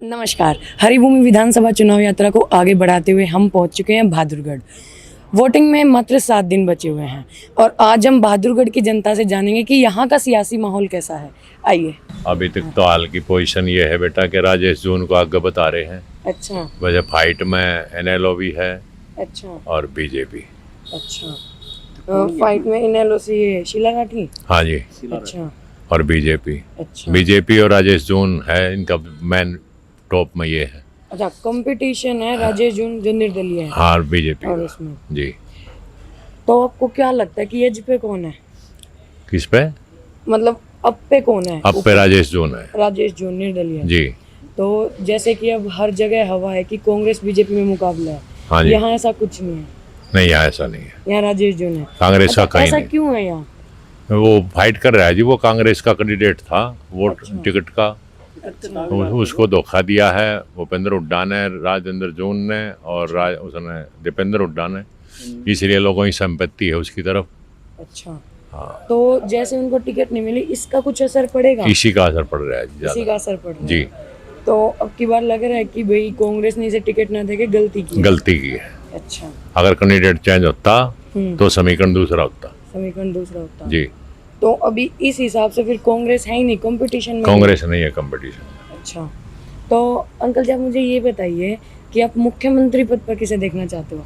नमस्कार। हरिभूमि विधानसभा चुनाव यात्रा को आगे बढ़ाते हुए हम पहुंच चुके हैं बहादुरगढ़। वोटिंग में मात्र 7 दिन बचे हुए हैं और आज हम बहादुरगढ़ की जनता से जानेंगे कि यहाँ का सियासी माहौल कैसा है। आइए। अभी तक तो हाल की पोजीशन ये है बेटा कि राजेश जून को आगे बता रहे हैं। अच्छा वजह फाइट में एनएलओ भी है अच्छा और बीजेपी। अच्छा फाइट में इनेलो से ये शीला राठी। हाँ जी, अच्छा और बीजेपी अच्छा बीजेपी और राजेश जून है, इनका मैन टॉप में ये है। अच्छा कंपटीशन है राजेश जून जो निर्दलीय है हाँ, बीजेपी और इसमें जी। तो आपको क्या लगता है कि एज पे कौन है, किस पे? मतलब अब पे कौन है? अब पे राजेश जून है राजेश जून निर्दलीय है। जी। तो जैसे कि अब हर जगह हवा है कि कांग्रेस बीजेपी में मुकाबला है, हाँ जी, यहाँ ऐसा कुछ नहीं है। नहीं यहाँ ऐसा नहीं है, यहाँ राजेश जून है। कांग्रेस का कहीं ऐसा नहीं। क्यों है यहाँ? वो फाइट कर रहा है जी, वो कांग्रेस का कैंडिडेट था वोट अच्छा। टिकट का, उसको धोखा दिया है भूपेंद्र हुड्डा ने, राजेंद्र जून ने और उसने दीपेंद्र हुड्डा ने, इसलिए लोगों की संपत्ति है उसकी तरफ। अच्छा हाँ, तो जैसे उनको टिकट नहीं मिली, इसका कुछ असर पड़ेगा? इसी का असर पड़ रहा है इसी ज्यादा का असर पड़ रहा है जी। तो अब की बार लग रहा है कि भाई कांग्रेस ने इसे टिकट ना देके गलती की। गलती की है। अच्छा अगर कैंडिडेट चेंज होता तो समीकरण दूसरा होता समीकरण दूसरा होता जी। तो अभी इस हिसाब से फिर कांग्रेस है ही नहीं कंपटीशन में। कांग्रेस नहीं है कंपटीशन। अच्छा तो अंकल जी आप मुझे ये बताइए कि आप मुख्यमंत्री पद पर किसे देखना चाहते हो?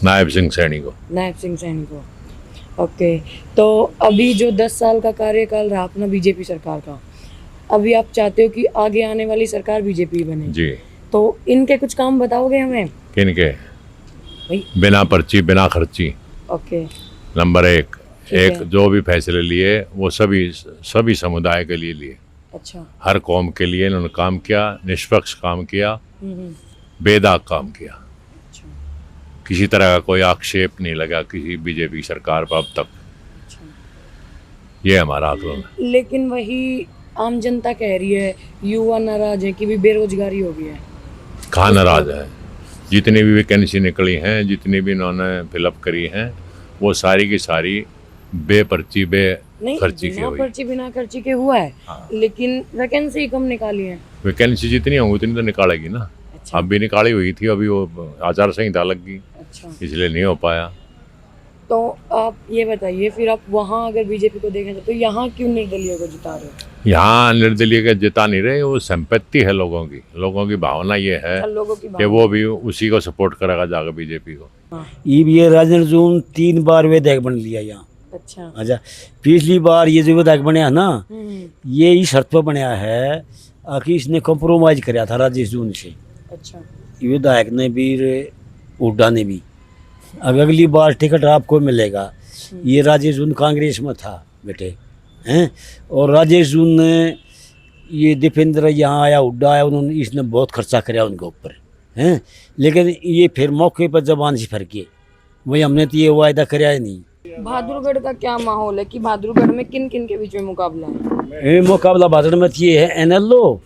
नायब सिंह सैनी को। नायब सिंह सैनी को। ओके तो अभी जो 10 साल का कार्यकाल रहा अपना बीजेपी सरकार का, अभी आप चाहते हो कि आगे आने वाली सरकार बीजेपी बने जी। तो इनके कुछ काम बताओगे हमें? किनके? भाई बिना पर्ची बिना खर्ची, ओके नंबर एक। ठीक एक है। जो भी फैसले लिए वो सभी समुदाय के लिए लिए, अच्छा हर कौम के लिए इन्होंने काम किया, निष्पक्ष काम किया, हम्म, बेदाग काम किया। अच्छा किसी तरह का कोई आक्षेप नहीं लगा किसी बीजेपी सरकार पर अब तक। अच्छा ये हमारा आकलन है। लेकिन वही आम जनता कह रही है, युवा नाराज है कि भी बेरोजगारी हो गई है। कहाँ नाराज है? जितनी भी वैकेंसी निकली हैं, जितनी भी इन्होंने फिलअप करी हैं, वो सारी की सारी बेपर्ची बे नहीं खर्ची की बिना हुई। पर्ची बिना खर्ची के हुआ है। हाँ। लेकिन वैकेंसी कम निकाली है। वैकेंसी जितनी होंगी उतनी तो निकालेगी ना। अच्छा अब भी निकाली हुई थी, अभी वो आचार संहिता लग गई, अच्छा इसलिए नहीं हो पाया। तो आप ये बताइए फिर आप वहाँ अगर बीजेपी को देखें तो यहाँ क्यों निर्दलीय को जिता रहे हो? यहाँ निर्दलीय के जिता नहीं रहे, वो संपत्ति है लोगों की भावना ये है लोगों की कि वो भी उसी को सपोर्ट करेगा जाकर बीजेपी को। ये राजेंद्र जून 3 बार विधायक बन लिया यहाँ। अच्छा अच्छा पिछली बार ये जो विधायक बनया ना, हम्म, ये इस शर्त पर बनया है कि इसने कॉम्प्रोमाइज कराया था राजेश जून से। अच्छा विधायक ने भी हुड्डा ने भी। अगर अगली बार टिकट आपको मिलेगा, ये राजेश जून कांग्रेस में था बेटे हैं, और राजेश जून ने ये दीपेंद्र यहाँ आया, हुड्डा आया, उन्होंने इसने बहुत खर्चा कराया उनके ऊपर हैं, लेकिन ये फिर मौके पर जबान से फर के वही हमने तो ये वायदा कराया ही नहीं। बहादुरगढ़ का क्या माहौल है कि बहादुरगढ़ में किन किन के बीच में मुकाबला है? ये मुकाबला बहादुर में ये है एनएलओ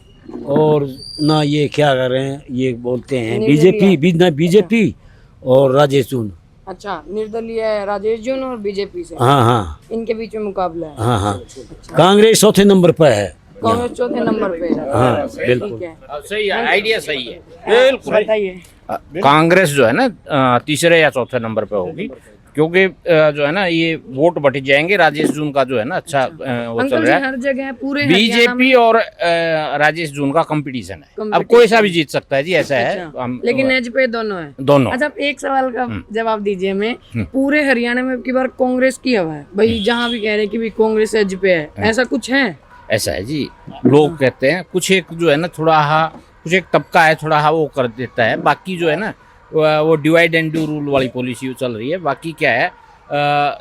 और ना ये क्या कर रहे हैं, ये बोलते हैं बीजेपी, ना बीजेपी और राजेश जून। अच्छा निर्दलीय है राजेश जून और बीजेपी से। हाँ हाँ इनके बीच में मुकाबला है। हाँ हाँ। कांग्रेस चौथे नंबर पर है। कांग्रेस चौथे नंबर पे है। हाँ बिल्कुल ठीक है सही है, आइडिया सही है बिल्कुल। बताइए। कांग्रेस जो है ना तीसरे या चौथे नंबर पे होगी, क्योंकि जो है ना ये वोट बट जाएंगे। राजेश जून का जो है ना अच्छा वो अंकल चल जी रहा है। हर जगह पूरे हरियाणा में- बीजेपी और राजेश जून का कंपटीशन है। अब Competition। कोई सा भी जीत सकता है जी, ऐसा है। अच्छा, हम लेकिन एज पे दोनों है। दोनों। अच्छा आप एक सवाल का जवाब दीजिए हमें। पूरे हरियाणा में अब की बार कांग्रेस की हवा है भाई, जहाँ भी कह रहे हैं कि भाई कांग्रेस एज पे है, ऐसा कुछ है? ऐसा है जी, लोग कहते हैं कुछ एक जो है ना थोड़ा कुछ एक तबका है थोड़ा वो कर देता है, बाकी जो है ना वो डिवाइड एंड डू रूल वाली पॉलिसी चल रही है। बाकी क्या है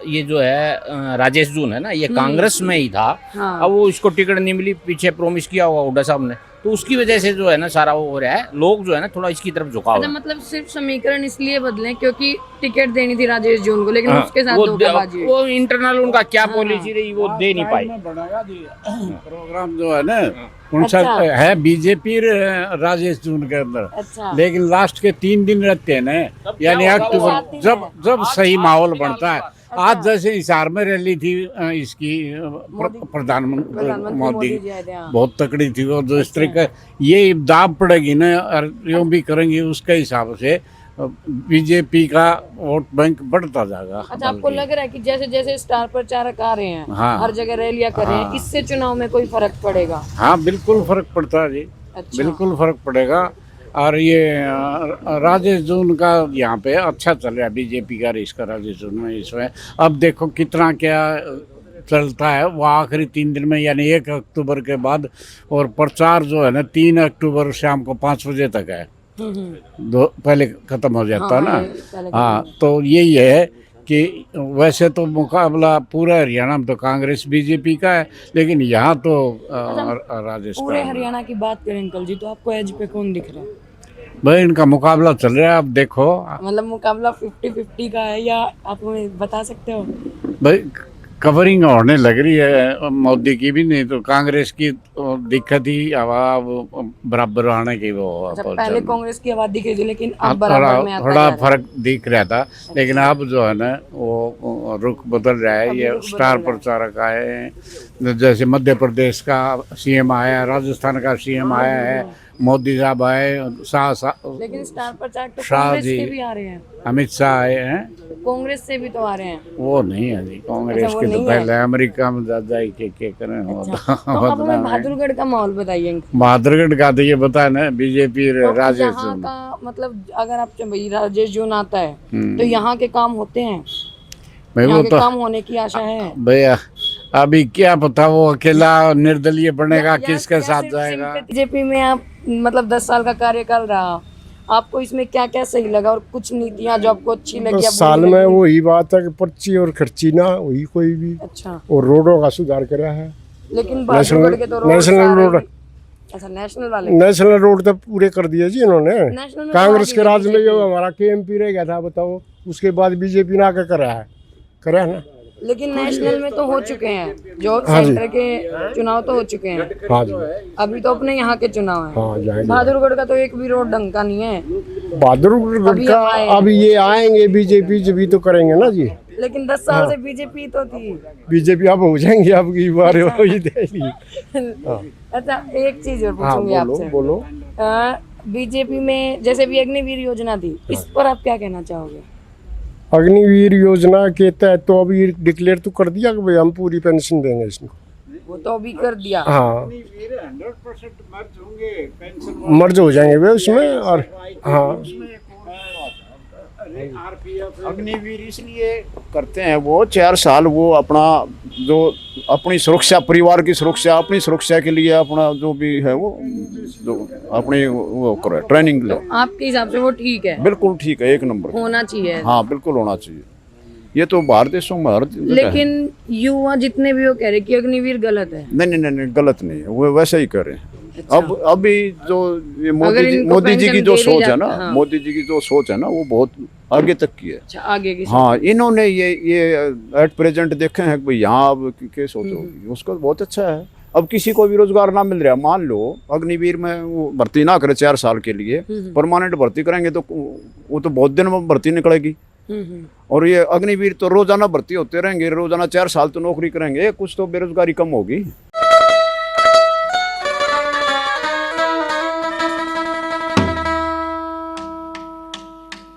ये जो है राजेश जून है ना, ये कांग्रेस में ही था। हाँ। अब वो इसको टिकट नहीं मिली, पीछे प्रॉमिस किया होगा हुड्डा साहब ने, तो उसकी वजह से जो है ना सारा वो हो रहा है। लोग जो है ना थोड़ा इसकी तरफ झुकाव अच्छा है। मतलब सिर्फ समीकरण इसलिए बदले क्योंकि टिकट देनी थी राजेश जून को, लेकिन उसके साथ धोखेबाजी हुई। वो इंटरनल उनका क्या पॉलिसी रही वो दे नहीं पाई। प्रोग्राम जो है ना उनसा अच्छा। है बीजेपी राजेश जून के अंदर, अच्छा लेकिन लास्ट के 3 दिन रहते हैं ना, यानी क्या होगा? अक्टूबर जब जब सही माहौल बनता है आज जैसे हिसार में रैली थी इसकी प्रधानमंत्री मोदी जी आए थे, हाँ। बहुत तकड़ी थी। और जो इस तरह का ये दाब पड़ेगी ना और यूँ भी करेंगे उसके हिसाब से बीजेपी का वोट बैंक बढ़ता जाएगा। अच्छा, आपको लग रहा है कि जैसे जैसे स्टार प्रचारक आ रहे हैं, हाँ। हर जगह रैलियां कर रहे हैं, इससे चुनाव में कोई फर्क पड़ेगा? हाँ बिल्कुल फर्क पड़ता है जी। अच्छा। बिल्कुल फर्क पड़ेगा। और ये राजेश जून का यहाँ पे अच्छा चल रहा है, बीजेपी का इसका राजेश जून में इसमें। अब देखो कितना क्या चलता है वो आखिरी 3 दिन में, यानी 1 अक्टूबर के बाद। और प्रचार जो है ना 3 अक्टूबर शाम को 5 बजे तक है। पहले खत्म हो जाता है ना। हाँ, तो यही है कि वैसे तो मुकाबला पूरा हरियाणा में तो कांग्रेस बीजेपी का है, लेकिन यहाँ तो राजस्थान। पूरे हरियाणा की बात करें अंकल जी, तो आपको एज पे कौन दिख रहा है? भाई इनका मुकाबला चल रहा है, आप देखो। मतलब मुकाबला 50-50 का है या आप हमें बता सकते हो? भाई कवरिंग होने लग रही है मोदी की भी, नहीं तो कांग्रेस की दिक्कत ही हवा बराबर आने की वो। अच्छा, पहले कांग्रेस की आवाज दिख रही थी, लेकिन अब थोड़ा बराबर में आता थोड़ा जा रहा है। फर्क दिख रहा था, लेकिन अब जो है ना वो रुख बदल रहा है। ये स्टार प्रचारक आए हैं, जैसे मध्य प्रदेश का सीएम आया, राजस्थान का सीएम आया है, मोदी साहब आए, लेकिन स्टार प्रचारक तो शाह कांग्रेस जी, के भी आ रहे हैं, अमित शाह आए हैं। कांग्रेस से भी तो आ रहे हैं। वो नहीं है जी, कांग्रेस अच्छा, वो के तो नहीं पहले अमेरिका में ज्यादा ही के करें। अच्छा, तो अब हमें बहादुरगढ़ का माहौल बताइए अंकल। बहादुरगढ़ का तो ये बता ना बीजेपी तो राजेश यहाँ जून। का मतलब अगर आप भाई राजेश जून आता है तो यहाँ के काम होते हैं, भाई यहाँ वो के तो काम होने की आशा है? भैया अभी क्या पता वो अकेला निर्दलीय बनेगा, किसके साथ जाएगा। बीजेपी में आप मतलब 10 साल का कार्यकाल रहा, आपको इसमें क्या क्या सही लगा और कुछ नीतियाँ जो आपको अच्छी लगी? 10 साल में वही बात है कि पर्ची और खर्ची ना हुई कोई भी, अच्छा, और रोडों का सुधार करा है। लेकिन बहादुरगढ़ के तो रोड नेशनल सारे रोड, अच्छा नेशनल वाले, नेशनल रोड तो पूरे कर दिए जी इन्होंने। नेशनल में कांग्रेस के बना राज दिए में जो हमारा केएमपी रह गया था बताओ, उसके बाद बीजेपी ने आके करा है ना। लेकिन नेशनल में तो हो चुके हैं, जो हाँ जी। सेंटर के चुनाव तो हो चुके हैं, हाँ जी, अभी तो अपने यहाँ के चुनाव हैं। हाँ जाएंगे। बहादुरगढ़ का तो एक भी रोड ढंग का नहीं है। बहादुरगढ़ अभी का हम आए। अब ये आएंगे बीजेपी जब भी तो करेंगे ना जी। लेकिन 10 साल से बीजेपी तो थी। बीजेपी अब हो जाएंगे, अब की बार हो ही देगी। अच्छा, एक चीज और हाँ पूछूंगी आपसे। बोलो। बीजेपी में जैसे भी अग्निवीर योजना थी, इस पर आप क्या कहना चाहोगे? अग्निवीर योजना के तहत तो अभी डिक्लेयर तो कर दिया कि भाई हम पूरी पेंशन देंगे इसको। वो तो अभी कर दिया। हाँ 100% मर्ज होंगे, पेंशन मर्ज हो जाएंगे वे उसमें। और हाँ अग्निवीर इसलिए करते हैं वो 4 साल वो अपना जो अपनी सुरक्षा, परिवार की सुरक्षा, अपनी सुरक्षा के लिए अपना जो भी है वो जो अपनी वो करो ट्रेनिंग लो। आपके हिसाब से वो ठीक है, बिल्कुल ठीक है, 1 नंबर। होना चाहिए। हाँ बिल्कुल होना चाहिए, ये तो बाहर देशों में हर जगह है। लेकिन युवा जितने भी वो कह रहे कि अग्निवीर गलत है। नहीं गलत नहीं है, वो वैसे ही कर रहे हैं। अच्छा। अब अभी जो ये अगर इनको मोदी जी की पेंशन जो दे दी सोच है ना, जाती- हाँ। मोदी जी की जो सोच है ना वो बहुत आगे तक की है। अच्छा, आगे की हाँ इन्होंने ये एट प्रेजेंट देखे हैं कि भाई यहाँ अब क्या सोच होगी, उसका बहुत अच्छा है। अब किसी को भी रोजगार ना मिल रहा, मान लो अग्निवीर में वो भर्ती ना करे 4 साल के लिए, परमानेंट भर्ती करेंगे तो वो तो बहुत दिन में भर्ती निकलेगी। और ये अग्निवीर तो रोजाना भर्ती होते रहेंगे, रोजाना 4 साल तो नौकरी करेंगे, कुछ तो बेरोजगारी कम होगी।